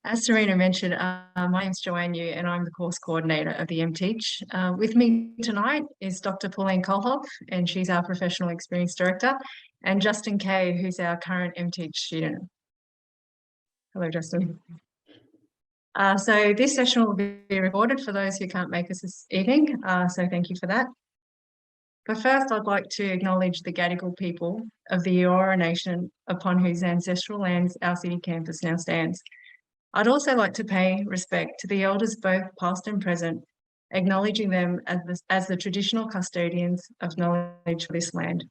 As Serena mentioned, my name's Joanne Yu and I'm the course coordinator of the MTeach. With me tonight is Dr. Pauline Kohlhoff, and she's our professional experience director, and Justin Kay, who's our current MTeach student. Hello, Justin. So this session will be recorded for those who can't make us this evening, so thank you for that. But first, I'd like to acknowledge the Gadigal people of the Eora Nation upon whose ancestral lands our city campus now stands. I'd also like to pay respect to the elders, both past and present, acknowledging them as the traditional custodians of knowledge for this land.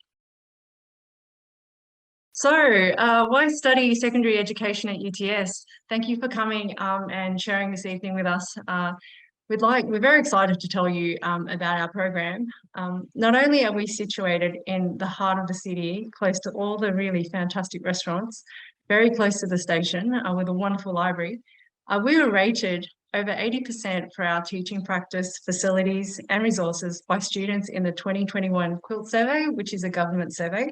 So, why study secondary education at UTS? Thank you for coming and sharing this evening with us. We're very excited to tell you about our program. Not only are we situated in the heart of the city, close to all the really fantastic restaurants, very close to the station with a wonderful library, we were rated over 80% for our teaching practice, facilities and resources by students in the 2021 Quilt Survey, which is a government survey,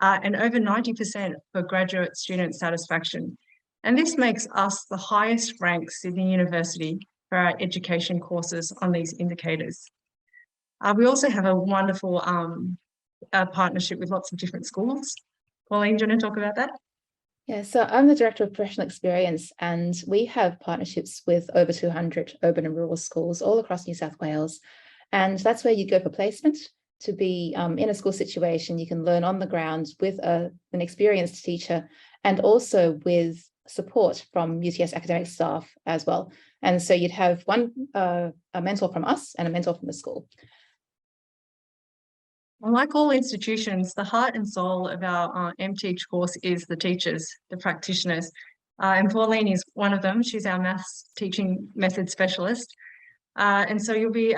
and over 90% for graduate student satisfaction. And this makes us the highest ranked Sydney University for our education courses on these indicators. We also have a wonderful partnership with lots of different schools. Pauline, do you want to talk about that? Yeah, so I'm the Director of Professional Experience, and we have partnerships with over 200 urban and rural schools all across New South Wales. And that's where you go for placement to be in a school situation. You can learn on the ground with an experienced teacher and also with support from UTS academic staff as well. And so you'd have a mentor from us and a mentor from the school. Well, like all institutions, the heart and soul of our MTeach course is the teachers, the practitioners. And Pauline is one of them. She's our maths teaching method specialist. And so you'll be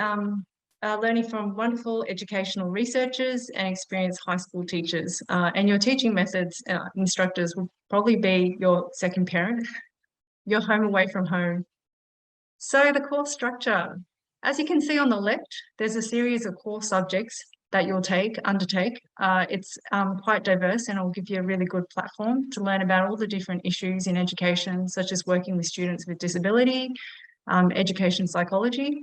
learning from wonderful educational researchers and experienced high school teachers. And your teaching methods instructors will probably be your second parent, your home away from home. So the course structure, as you can see on the left, there's a series of core subjects that you'll undertake. It's quite diverse, and it'll give you a really good platform to learn about all the different issues in education, such as working with students with disability, education psychology.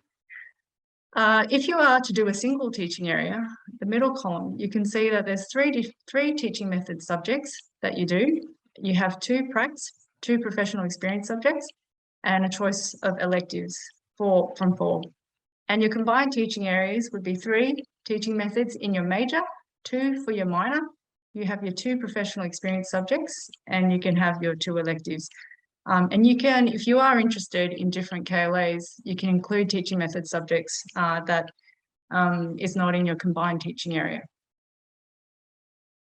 If you are to do a single teaching area, the middle column, you can see that there's three teaching method subjects that you do. You have two pracs, two professional experience subjects, and a choice of electives from four. And your combined teaching areas would be 3 teaching methods in your major, 2 for your minor. You have your 2 professional experience subjects, and you can have your 2 electives. And you can, if you are interested in different KLAs, you can include teaching method subjects that is not in your combined teaching area.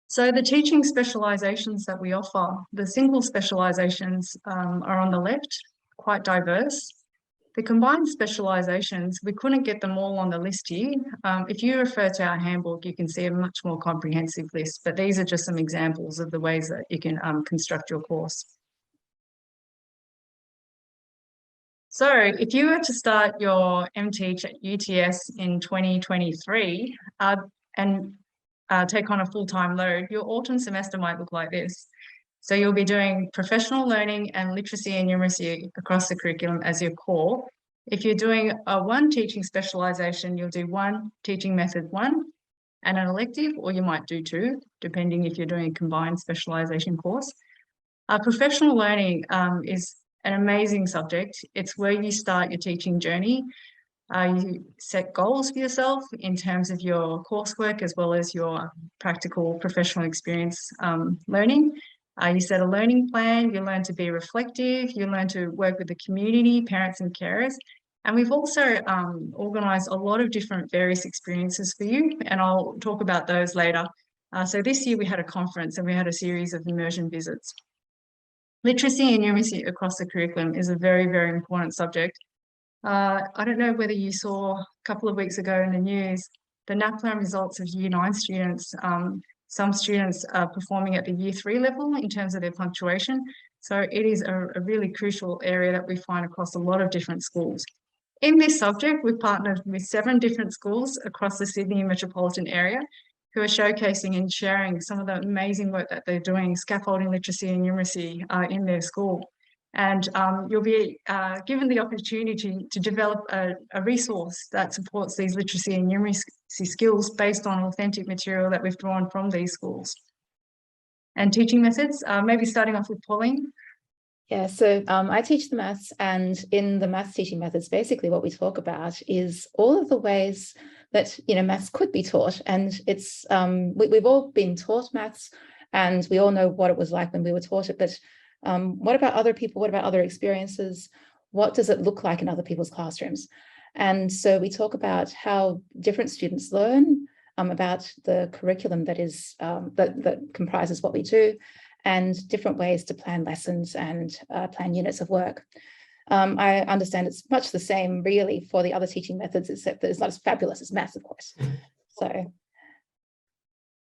So the teaching specialisations that we offer, the single specialisations are on the left, quite diverse. The combined specialisations, we couldn't get them all on the list here. If you refer to our handbook, you can see a much more comprehensive list, but these are just some examples of the ways that you can construct your course. So if you were to start your MTeach at UTS in 2023 and take on a full-time load, your autumn semester might look like this. So you'll be doing professional learning and literacy and numeracy across the curriculum as your core. If you're doing a 1 teaching specialisation, you'll do 1 teaching method 1 and an elective, or you might do 2, depending if you're doing a combined specialisation course. Professional learning is an amazing subject. It's where you start your teaching journey. You set goals for yourself in terms of your coursework as well as your practical professional experience learning. You set a learning plan, you learn to be reflective, you learn to work with the community, parents and carers. And we've also organised a lot of different various experiences for you, and I'll talk about those later. So this year we had a conference and we had a series of immersion visits. Literacy and numeracy across the curriculum is a very, very important subject. I don't know whether you saw a couple of weeks ago in the news, the NAPLAN results of Year 9 students. Some students are performing at the Year 3 level in terms of their punctuation. So it is a really crucial area that we find across a lot of different schools. In this subject, we've partnered with 7 different schools across the Sydney metropolitan area who are showcasing and sharing some of the amazing work that they're doing, scaffolding literacy and numeracy in their school. And you'll be given the opportunity to develop a resource that supports these literacy and numeracy skills based on authentic material that we've drawn from these schools. And teaching methods, maybe starting off with Pauline. Yeah, so I teach the maths, and in the maths teaching methods, basically what we talk about is all of the ways that, you know, maths could be taught. And it's we've all been taught maths, and we all know what it was like when we were taught it. But what about other people? What about other experiences? What does it look like in other people's classrooms? And so we talk about how different students learn, about the curriculum that is that comprises what we do, and different ways to plan lessons and plan units of work. I understand it's much the same really for the other teaching methods, except that it's not as fabulous as maths, of course. So,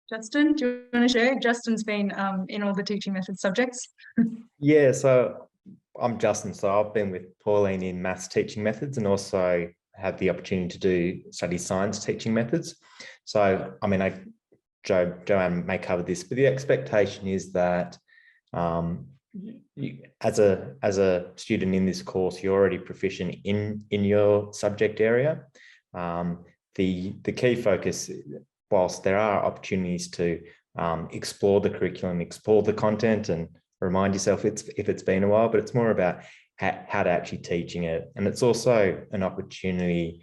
Justin, do you want to share? Justin's been in all the teaching method subjects. Yeah, so I'm Justin. So I've been with Pauline in maths teaching methods, and also had the opportunity to do study science teaching methods. So, I mean, Joanne may cover this, but the expectation is that as a student in this course, you're already proficient in your subject area. The key focus, whilst there are opportunities to explore the curriculum, explore the content, and remind yourself if it's been a while, but it's more about how to actually teaching it. And it's also an opportunity,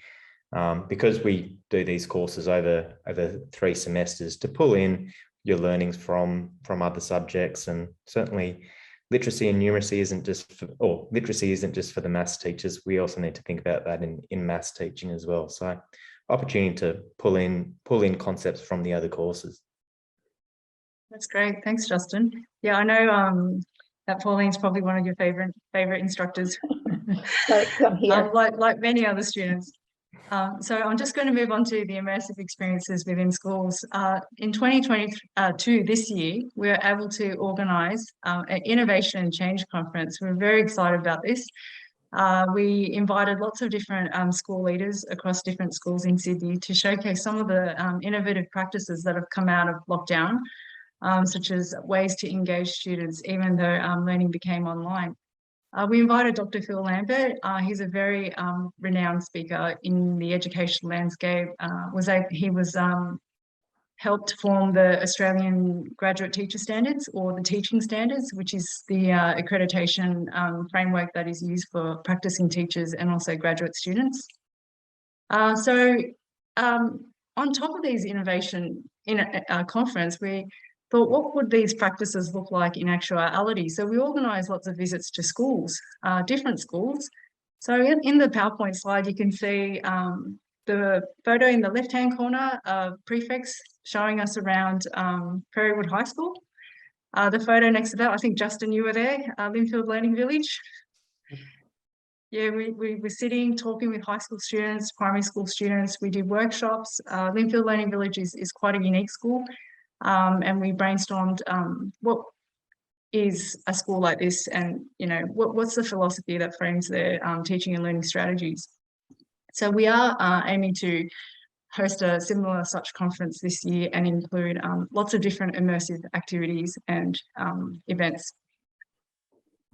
because we do these courses over 3 semesters, to pull in your learnings from other subjects. And certainly literacy and numeracy isn't just for the maths teachers. We also need to think about that in maths teaching as well. So opportunity to pull in concepts from the other courses. That's great. Thanks, Justin. Yeah, I know that Pauline's probably one of your favorite instructors. Like many other students. So I'm just going to move on to the immersive experiences within schools. In 2022, this year, we were able to organise an innovation and change conference. We're very excited about this. We invited lots of different school leaders across different schools in Sydney to showcase some of the innovative practices that have come out of lockdown, such as ways to engage students, even though learning became online. We invited Dr. Phil Lambert. He's a very renowned speaker in the education landscape. He was helped form the Australian Graduate Teacher Standards, or the Teaching Standards, which is the accreditation framework that is used for practicing teachers and also graduate students. So on top of these innovation in a conference, we thought, what would these practices look like in actuality? So we organised lots of visits to schools, different schools. So in the PowerPoint slide, you can see the photo in the left-hand corner of prefects showing us around Prairie Wood High School. The photo next to that, I think, Justin, you were there, Linfield Learning Village. Yeah, we were sitting, talking with high school students, primary school students. We did workshops. Linfield Learning Village is quite a unique school. And we brainstormed what is a school like this, and what's the philosophy that frames their teaching and learning strategies. So we are aiming to host a similar such conference this year and include lots of different immersive activities and events.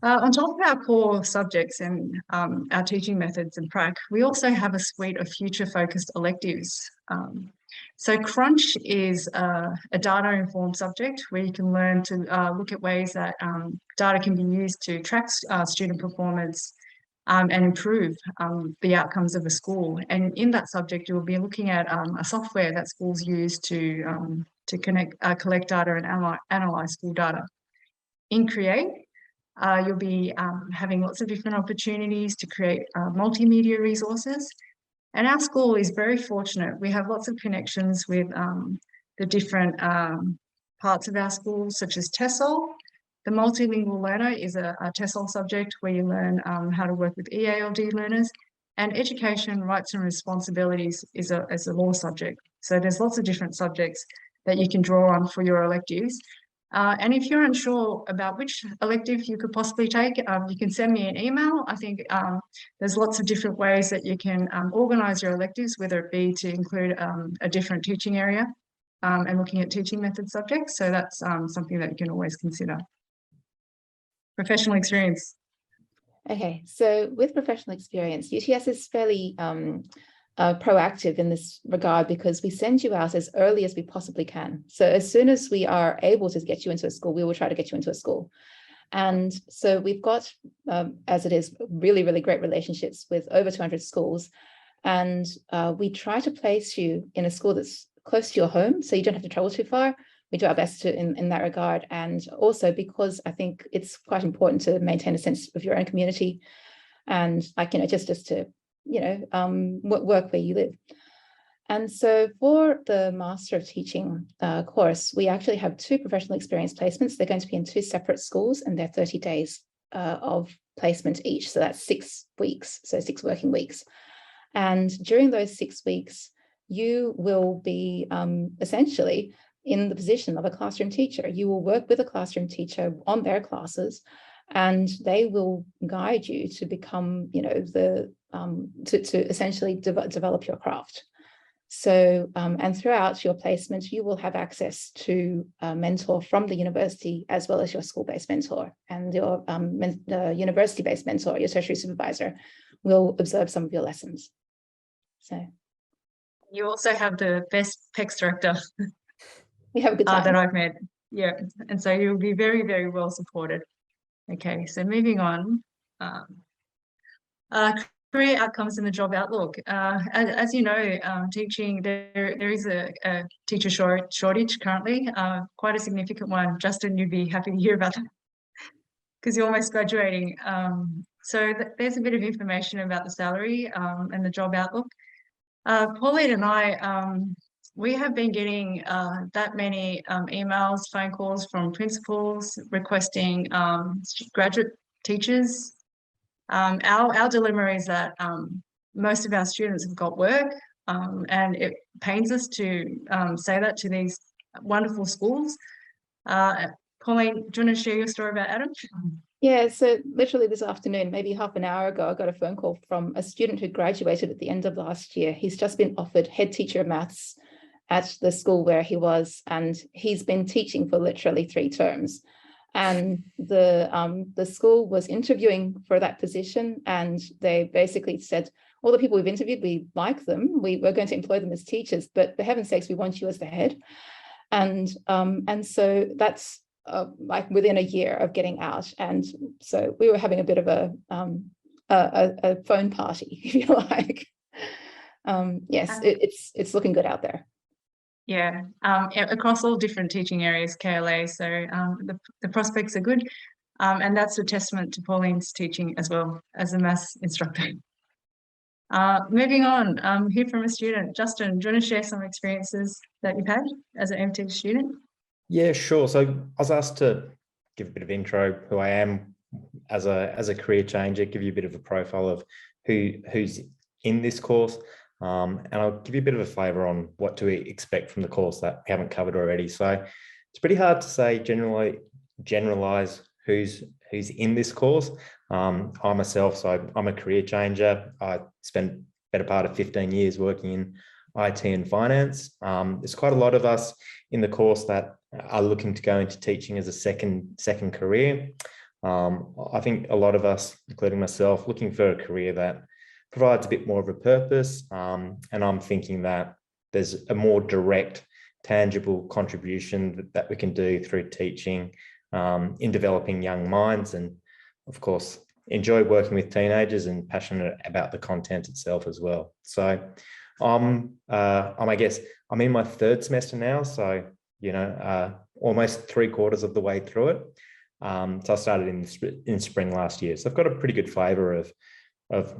On top of our core subjects and our teaching methods and prac, we also have a suite of future-focused electives. So Crunch is a data-informed subject where you can learn to look at ways that data can be used to track student performance and improve the outcomes of a school. And in that subject, you'll be looking at a software that schools use to collect data and analyze school data. In Create, you'll be having lots of different opportunities to create multimedia resources. And our school is very fortunate. We have lots of connections with the different parts of our school, such as TESOL. The multilingual learner is a TESOL subject where you learn how to work with EALD learners. And education, rights and responsibilities is a law subject. So there's lots of different subjects that you can draw on for your electives. And if you're unsure about which elective you could possibly take, you can send me an email. I think there's lots of different ways that you can organise your electives, whether it be to include a different teaching area and looking at teaching method subjects. So that's something that you can always consider. Professional experience. Okay, so with professional experience, UTS is fairly proactive in this regard because we send you out as early as we possibly can. So as soon as we are able to get you into a school, we will try to get you into a school. And so we've got, as it is, really, really great relationships with over 200 schools. And we try to place you in a school that's close to your home, so you don't have to travel too far. We do our best to in that regard. And also because I think it's quite important to maintain a sense of your own community and just to, work where you live. And so for the Master of Teaching course, we actually have 2 professional experience placements. They're going to be in 2 separate schools and they're 30 days of placement each. So that's 6 weeks, so 6 working weeks. And during those 6 weeks, you will be essentially in the position of a classroom teacher. You will work with a classroom teacher on their classes, and they will guide you to become, to essentially develop your craft. So, and throughout your placement, you will have access to a mentor from the university as well as your school-based mentor, and your university-based mentor, your tertiary supervisor, will observe some of your lessons. So You also have the best PECS director we have a good time. that I've met. Yeah, and so you'll be very, very well supported. Okay, so moving on. Career outcomes in the job outlook. As you know, teaching, there is a teacher shortage currently, quite a significant one. Justin, you'd be happy to hear about that because you're almost graduating. So there's a bit of information about the salary and the job outlook. Pauline and I, we have been getting that many emails, phone calls from principals requesting graduate teachers. Our dilemma is that most of our students have got work, and it pains us to say that to these wonderful schools. Pauline, do you want to share your story about Adam? Yeah, so literally this afternoon, maybe half an hour ago, I got a phone call from a student who graduated at the end of last year. He's just been offered head teacher of maths at the school where he was, and he's been teaching for literally 3 terms. And the school was interviewing for that position, and they basically said, all the people we've interviewed, we like them, we're going to employ them as teachers, but for heaven's sakes, we want you as the head. And so that's like within a year of getting out. And so we were having a bit of a phone party, if you like. Yes, it's looking good out there. Yeah, across all different teaching areas, KLA. So the prospects are good. And that's a testament to Pauline's teaching as well as a maths instructor. Moving on, hear from a student. Justin, do you want to share some experiences that you've had as an MT student? Yeah, sure. So I was asked to give a bit of intro who I am as a career changer, give you a bit of a profile of who's in this course. And I'll give you a bit of a flavour on what to expect from the course that we haven't covered already. So it's pretty hard to say generalize who's in this course. I myself, so I'm a career changer. I spent better part of 15 years working in IT and finance. There's quite a lot of us in the course that are looking to go into teaching as a second career. I think a lot of us, including myself, looking for a career that provides a bit more of a purpose. And I'm thinking that there's a more direct, tangible contribution that we can do through teaching in developing young minds, and of course, enjoy working with teenagers and passionate about the content itself as well. So I'm I guess I'm in my 3rd semester now, so almost 3/4 of the way through it. So I started in spring last year, so I've got a pretty good flavour of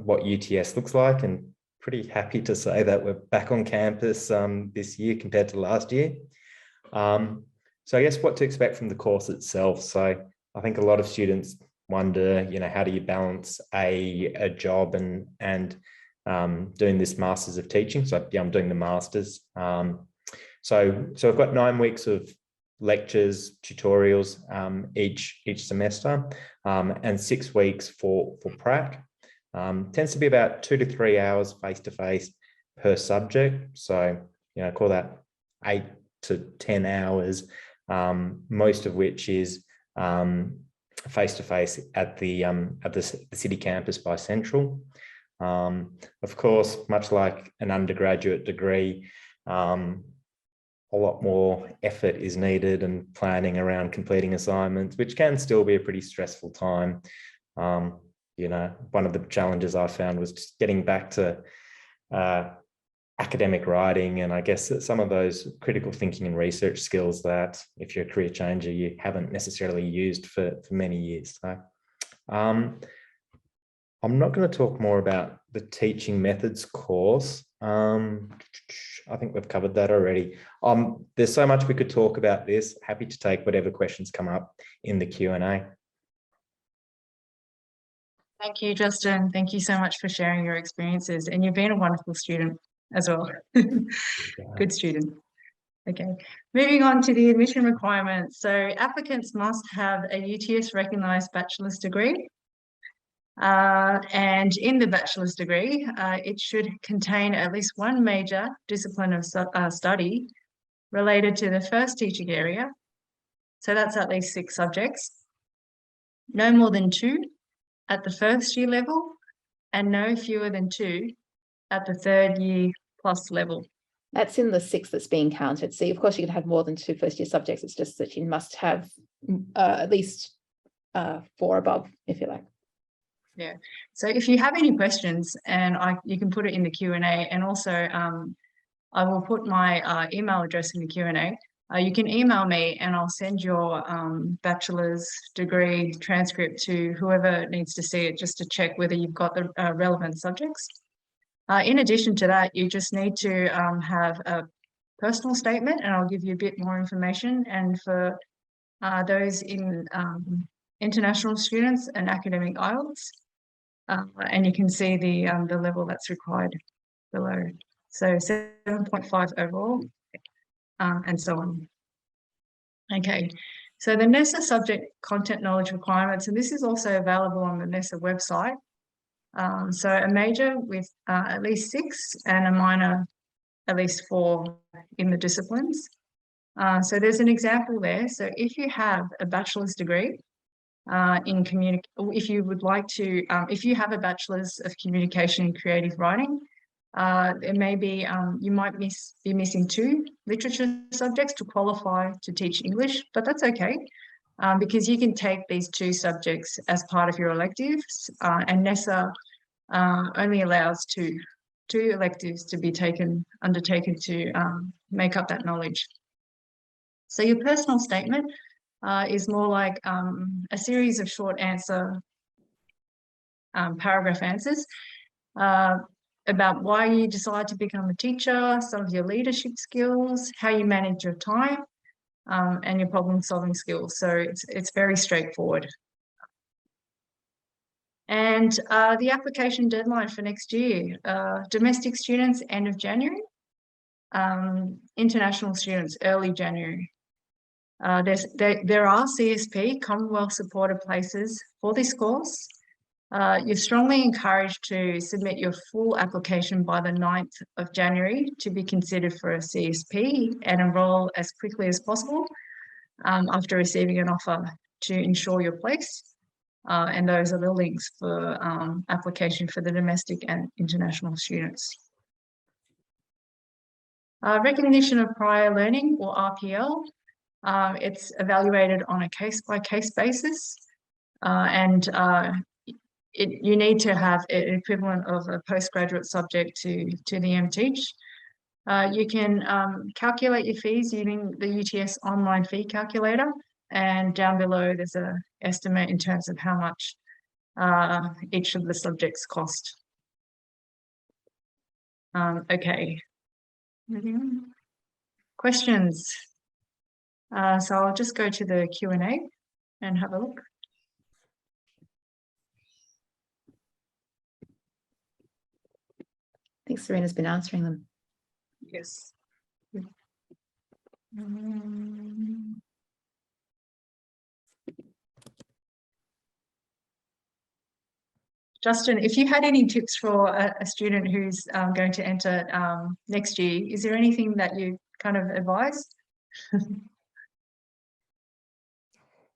what UTS looks like, and pretty happy to say that we're back on campus this year compared to last year. So I guess what to expect from the course itself. So I think a lot of students wonder, how do you balance a job and doing this Masters of Teaching? So yeah, I'm doing the Masters. So I've got 9 weeks of lectures, tutorials each semester, and 6 weeks for prac. Tends to be about 2 to 3 hours face-to-face per subject. So, call that 8 to 10 hours, most of which is face-to-face at the city campus by Central. Of course, much like an undergraduate degree, a lot more effort is needed and planning around completing assignments, which can still be a pretty stressful time. You know, one of the challenges I found was just getting back to academic writing, and I guess that some of those critical thinking and research skills that if you're a career changer, you haven't necessarily used for many years. So I'm not going to talk more about the teaching methods course. I think we've covered that already. There's so much we could talk about this. Happy to take whatever questions come up in the Q&A. Thank you, Justin. Thank you so much for sharing your experiences, and you've been a wonderful student as well. Good student. Okay, moving on to the admission requirements. So applicants must have a UTS recognised bachelor's degree. And in the bachelor's degree, it should contain at least one major discipline of study related to the first teaching area. So that's at least 6 subjects. No more than 2 at the first year level, and no fewer than 2 at the 3rd year plus level. That's in the 6 that's being counted. So of course you can have more than 2 first year subjects. It's just that you must have at least 4 above, if you like. Yeah. So if you have any questions, and you can put it in the Q&A, and also I will put my email address in the Q&A. You can email me and I'll send your bachelor's degree transcript to whoever needs to see it, just to check whether you've got the relevant subjects. In addition to that, you just need to have a personal statement, and I'll give you a bit more information. And for those in international students, an academic IELTS, and you can see the level that's required below. So 7.5 overall, and so on. Okay, so the NESA subject content knowledge requirements, and this is also available on the NESA website. So a major with at least 6 and a minor at least 4 in the disciplines. So there's an example there. So if you have a bachelor's degree in if you would like to, if you have a bachelor's of communication and creative writing, it may be, you might be missing 2 literature subjects to qualify to teach English, but that's okay. Because you can take these 2 subjects as part of your electives, and NESA only allows 2 electives to be undertaken to make up that knowledge. So your personal statement is more like a series of short answer paragraph answers about why you decide to become a teacher, some of your leadership skills, how you manage your time, and your problem-solving skills. So it's very straightforward. And the application deadline for next year, domestic students, end of January, international students, early January. There are CSP, Commonwealth supported places for this course. You're strongly encouraged to submit your full application by the 9th of January to be considered for a CSP and enroll as quickly as possible after receiving an offer to ensure your place. And those are the links for application for the domestic and international students. Recognition of prior learning, or RPL. It's evaluated on a case-by-case basis, and you need to have an equivalent of a postgraduate subject to the MTeach. You can calculate your fees using the UTS online fee calculator, and down below there's an estimate in terms of how much each of the subjects cost. Okay. Questions? So I'll just go to the Q&A and have a look. I think Serena's been answering them. Yes. Justin, if you had any tips for a student who's going to enter next year, is there anything that you kind of advise?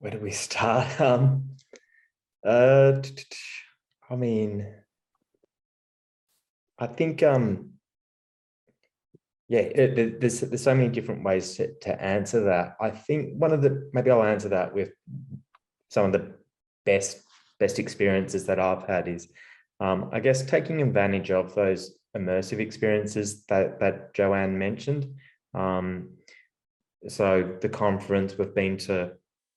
where do we start? I mean, I think yeah, there's so many different ways to answer that. I think maybe I'll answer that with some of the best experiences that I've had is, I guess, taking advantage of those immersive experiences that Joanne mentioned. So the conference, we've been to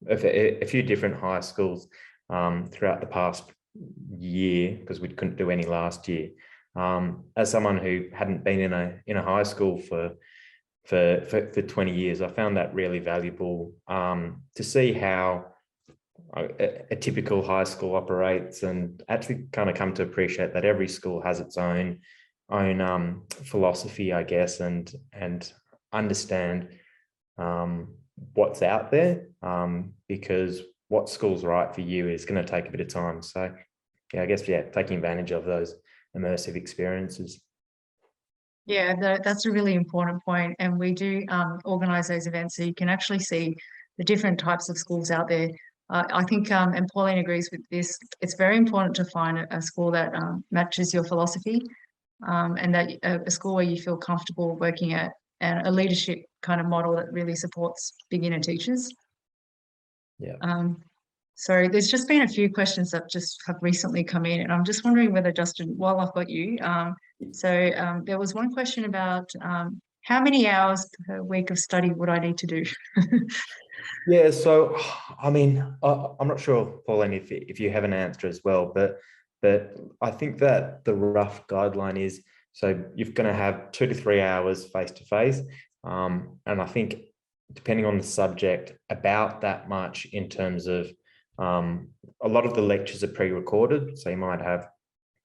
a few different high schools throughout the past year because we couldn't do any last year. As someone who hadn't been in a high school for 20 years, I found that really valuable to see how a typical high school operates, and actually kind of come to appreciate that every school has its own philosophy, I guess, and understand what's out there, because what school's right for you is going to take a bit of time. So yeah, I guess, taking advantage of those immersive experiences. Yeah, that's a really important point. And we do organise those events so you can actually see the different types of schools out there. I think, and Pauline agrees with this, it's very important to find a school that matches your philosophy, and that a school where you feel comfortable working at, and a leadership kind of model that really supports beginner teachers. Yeah. So there's just been a few questions that just have recently come in, and I'm just wondering whether, Justin, while I've got you, there was one question about how many hours per week of study would I need to do? Yeah, so I mean, I'm not sure, Pauline, if you have an answer as well, but I think that the rough guideline is, so you're going to have 2 to 3 hours face to face, and I think depending on the subject, about that much in terms of a lot of the lectures are pre-recorded, so you might have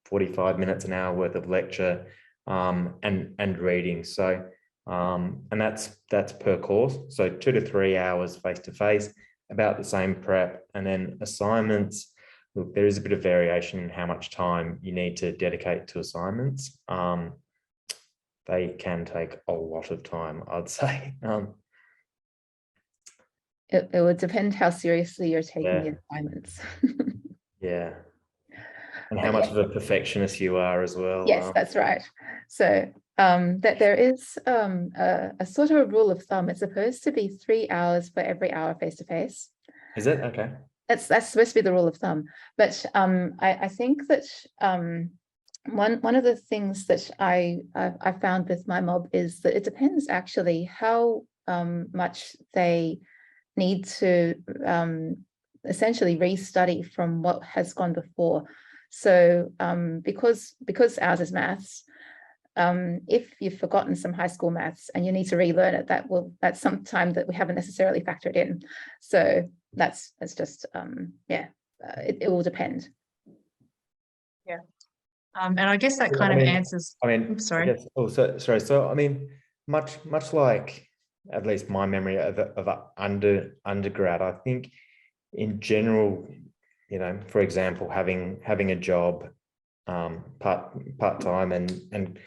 45 minutes, an hour worth of lecture and reading. So and that's per course. So 2 to 3 hours face to face, about the same prep, and then assignments. Look, there is a bit of variation in how much time you need to dedicate to assignments. They can take a lot of time, I'd say. It would depend how seriously you're taking Yeah. the assignments. Yeah. And how much of a perfectionist you are as well. Yes, that's right. So that there is a sort of a rule of thumb. It's supposed to be 3 hours for every hour face to face. Is it? Okay. That's supposed to be the rule of thumb. But I think that one of the things that I found with my mob is that it depends actually how much they need to essentially restudy from what has gone before. So because ours is maths, if you've forgotten some high school maths and you need to relearn it, that's some time that we haven't necessarily factored in. So that's just it will depend. Yeah. And I guess that kind of answers. I mean, oops, sorry. Sorry. So I mean, much like, at least my memory of undergrad, I think in general, for example, having a job part-time and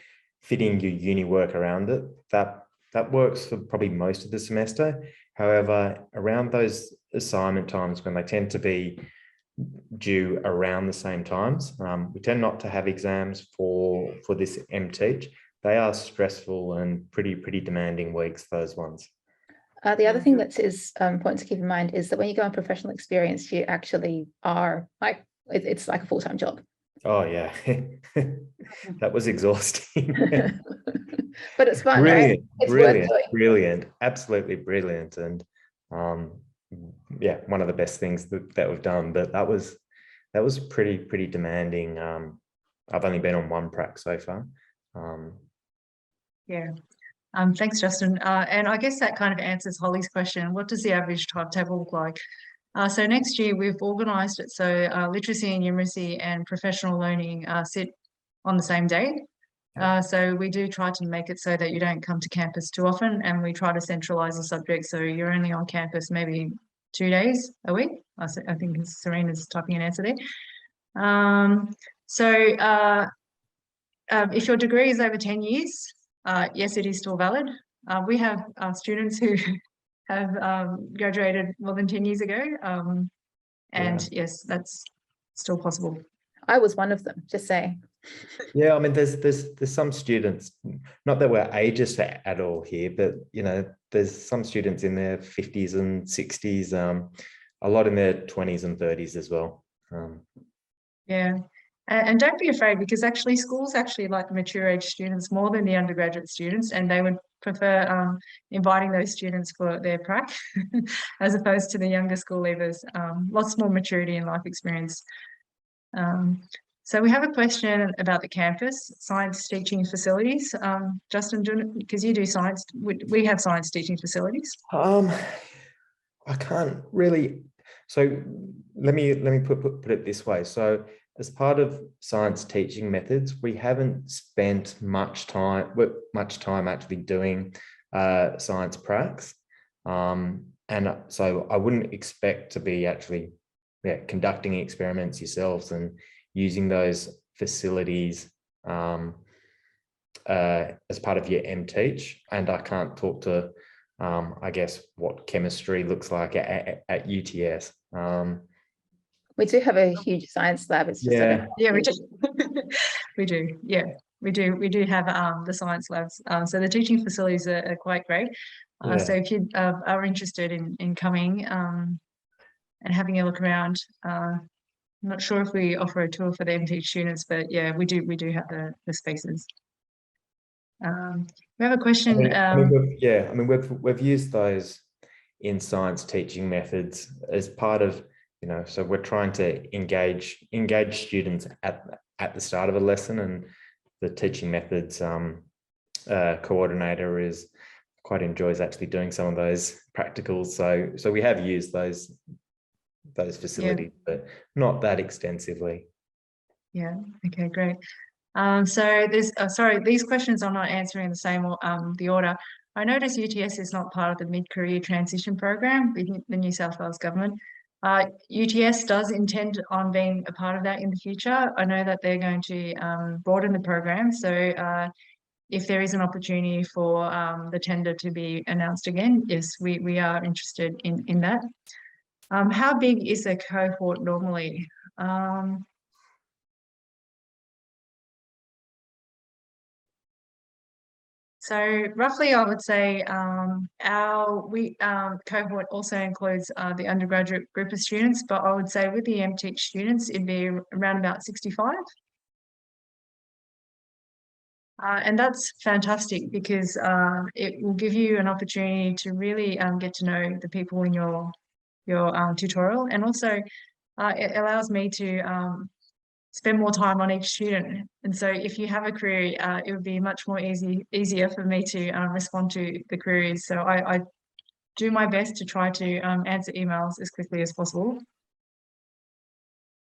fitting your uni work around it, that works for probably most of the semester. However, around those assignment times, when they tend to be due around the same times, we tend not to have exams for this MTeach. They are stressful and pretty demanding weeks, those ones. The other thing that is important to keep in mind is that when you go on professional experience, you actually are like, it's like a full-time job. Oh yeah, that was exhausting. But it's fun, brilliant, right? It's brilliant, absolutely brilliant, and yeah, one of the best things that we've done. But that was pretty demanding. I've only been on one prac so far. Yeah. Thanks, Justin. And I guess that kind of answers Holly's question. What does the average timetable look like? So next year we've organised it so literacy and numeracy and professional learning sit on the same day. So we do try to make it so that you don't come to campus too often, and we try to centralise the subject so you're only on campus maybe 2 days a week. I think Serena's typing an answer there. If your degree is over 10 years, yes, it is still valid. We have students who have graduated more than 10 years ago. And yes, that's still possible. I was one of them, just saying. Yeah, I mean, there's some students, not that we're ageist at all here, but you know, there's some students in their 50s and 60s, a lot in their 20s and 30s as well. Yeah. And don't be afraid, because actually schools actually like the mature age students more than the undergraduate students, and they would prefer inviting those students for their prac as opposed to the younger school leavers. Lots more maturity and life experience. So we have a question about the campus, science teaching facilities. Justin, because you do science, we have science teaching facilities. I can't really. So let me put it this way. So as part of science teaching methods, we haven't spent much time actually doing science pracs, and so I wouldn't expect to be actually conducting experiments yourselves and using those facilities as part of your MTeach. And I can't talk to I guess what chemistry looks like at UTS. We do have a huge science lab. It's just yeah, we do. We do. Yeah, we do. We do have the science labs. So the teaching facilities are quite great. So if you are interested in coming and having a look around, I'm not sure if we offer a tour for the MTeach students, but yeah, we do have the spaces. We have a question. We've used those in science teaching methods as part of, you know, so we're trying to engage students at the start of a lesson, and the teaching methods coordinator quite enjoys actually doing some of those practicals. So we have used those facilities, but not that extensively. Yeah. Okay. Great. So there's sorry, these questions I'm not answering the order. I notice UTS is not part of the mid-career transition program with the New South Wales government. UTS does intend on being a part of that in the future. I know that they're going to broaden the program. So if there is an opportunity for the tender to be announced again, yes, we are interested in that. How big is a cohort normally? So roughly, I would say our cohort also includes the undergraduate group of students, but I would say with the MTeach students, it'd be around about 65. And that's fantastic, because it will give you an opportunity to really get to know the people in your tutorial, and also it allows me to spend more time on each student. And so if you have a query, it would be much more easier for me to respond to the queries. So I do my best to try to answer emails as quickly as possible.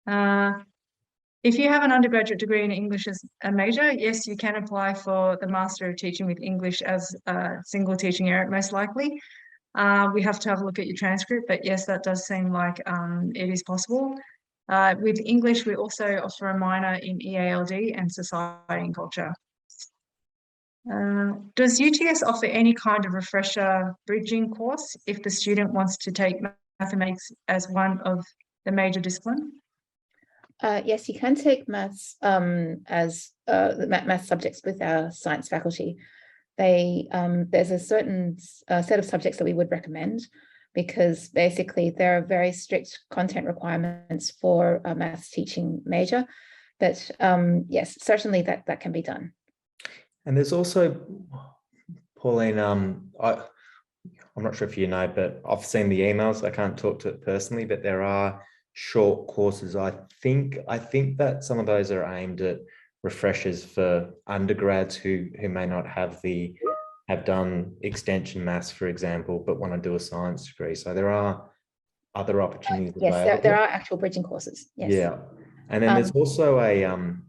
If you have an undergraduate degree in English as a major, yes, you can apply for the Master of Teaching with English as a single teaching area, most likely. We have to have a look at your transcript, but yes, that does seem like it is possible. With English, we also offer a minor in EALD and Society and Culture. Does UTS offer any kind of refresher bridging course if the student wants to take mathematics as one of the major discipline? Yes, you can take maths as the math subjects with our science faculty. There's a certain set of subjects that we would recommend, because basically there are very strict content requirements for a maths teaching major. But yes, certainly that can be done. And there's also, Pauline, I'm not sure if you know, but I've seen the emails. I can't talk to it personally, but there are short courses. I think that some of those are aimed at refreshers for undergrads who may not have done extension maths, for example, but want to do a science degree. So there are other opportunities available. Yes, there are actual bridging courses. Yes. Yeah. And then there's also I'm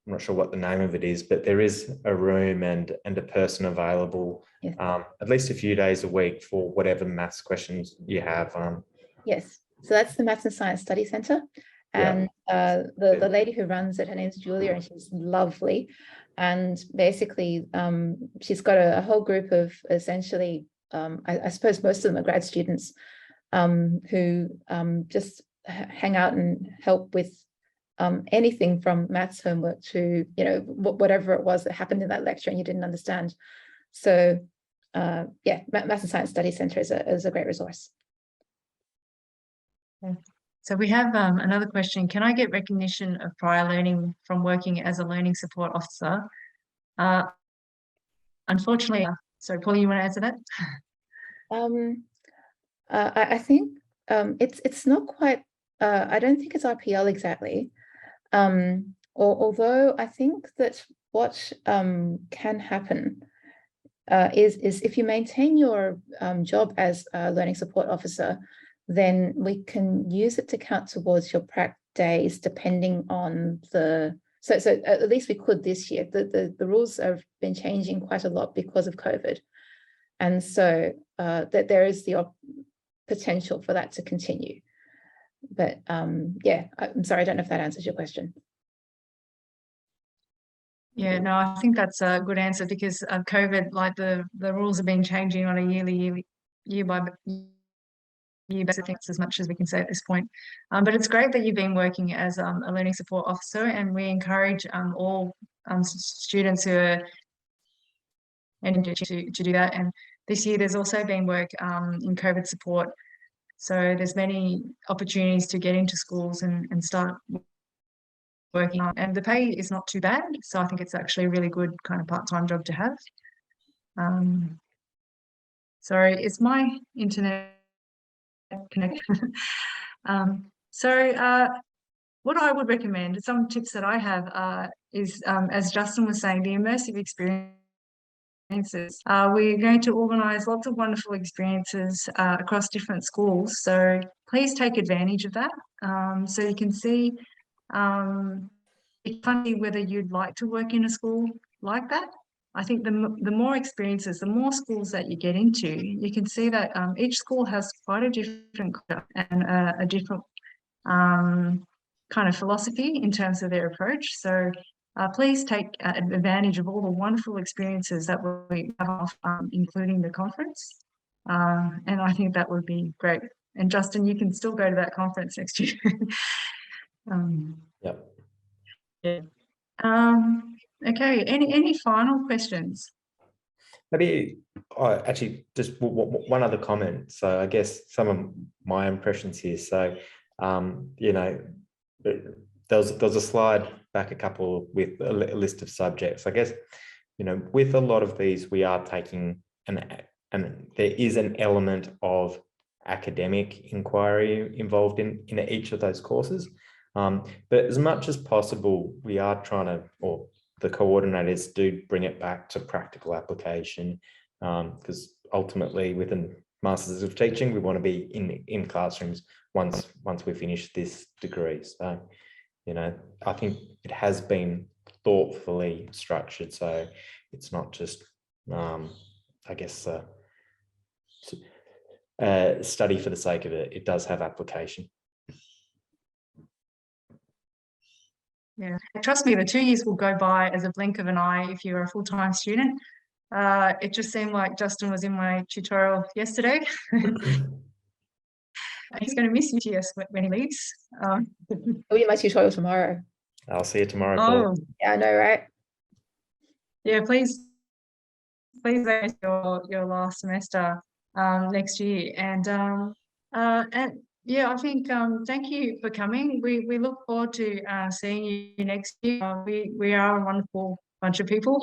not sure what the name of it is, but there is a room and a person available at least a few days a week for whatever maths questions you have. Yes, so that's the Maths and Science Study Centre. And the lady who runs it, her name's Julia, and she's lovely. And basically, she's got a whole group of essentially I suppose most of them are grad students who just hang out and help with anything from maths homework to, you know, whatever it was that happened in that lecture and you didn't understand. So yeah, Maths and Science Study Centre is a great resource. So we have another question. Can I get recognition of prior learning from working as a learning support officer? Unfortunately, sorry, Paul, you want to answer that? I think it's not quite, I don't think it's RPL exactly. Although I think that what can happen is if you maintain your job as a learning support officer, then we can use it to count towards your prac days, depending on the, so at least we could this year. The rules have been changing quite a lot because of COVID. And so that there is the potential for that to continue. But yeah, I'm sorry, I don't know if that answers your question. Yeah, no, I think that's a good answer because of COVID, like the rules have been changing on a year by year basis. I think it's as much as we can say at this point. But it's great that you've been working as a learning support officer, and we encourage all students who are to do that. And this year there's also been work in COVID support. So there's many opportunities to get into schools and start working on, and the pay is not too bad. So I think it's actually a really good kind of part-time job to have. Sorry, is my internet connected? What I would recommend, some tips that I have is, as Justin was saying, the immersive experiences. We're going to organise lots of wonderful experiences across different schools. So please take advantage of that. So you can see whether you'd like to work in a school like that. I think the more experiences, the more schools that you get into, you can see that each school has quite a different and a different kind of philosophy in terms of their approach. So please take advantage of all the wonderful experiences that we have, including the conference. And I think that would be great. And Justin, you can still go to that conference next year. Yep. Yeah. Okay. Any final questions? Maybe actually just one other comment. So I guess some of my impressions here. So you know, there was a slide back a couple with a list of subjects. I guess, you know, with a lot of these, we are taking and there is an element of academic inquiry involved in each of those courses. But as much as possible, we are trying to, or the coordinators do bring it back to practical application, because ultimately within Masters of Teaching, we want to be in classrooms once we finish this degree. So, you know, I think it has been thoughtfully structured, so it's not just, I guess, study for the sake of it. It does have application. Yeah, trust me, the 2 years will go by as a blink of an eye if you're a full-time student. It just seemed like Justin was in my tutorial yesterday. He's going to miss UTS when he leaves. I'll be in my tutorial tomorrow. I'll see you tomorrow. Oh, yeah, I know, right? Yeah, please your last semester next year. And yeah, I think thank you for coming. We look forward to seeing you next year. We are a wonderful bunch of people,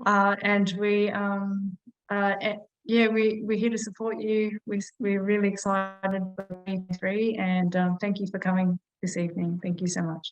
and yeah, we're here to support you. We're really excited for 2023, and thank you for coming this evening. Thank you so much.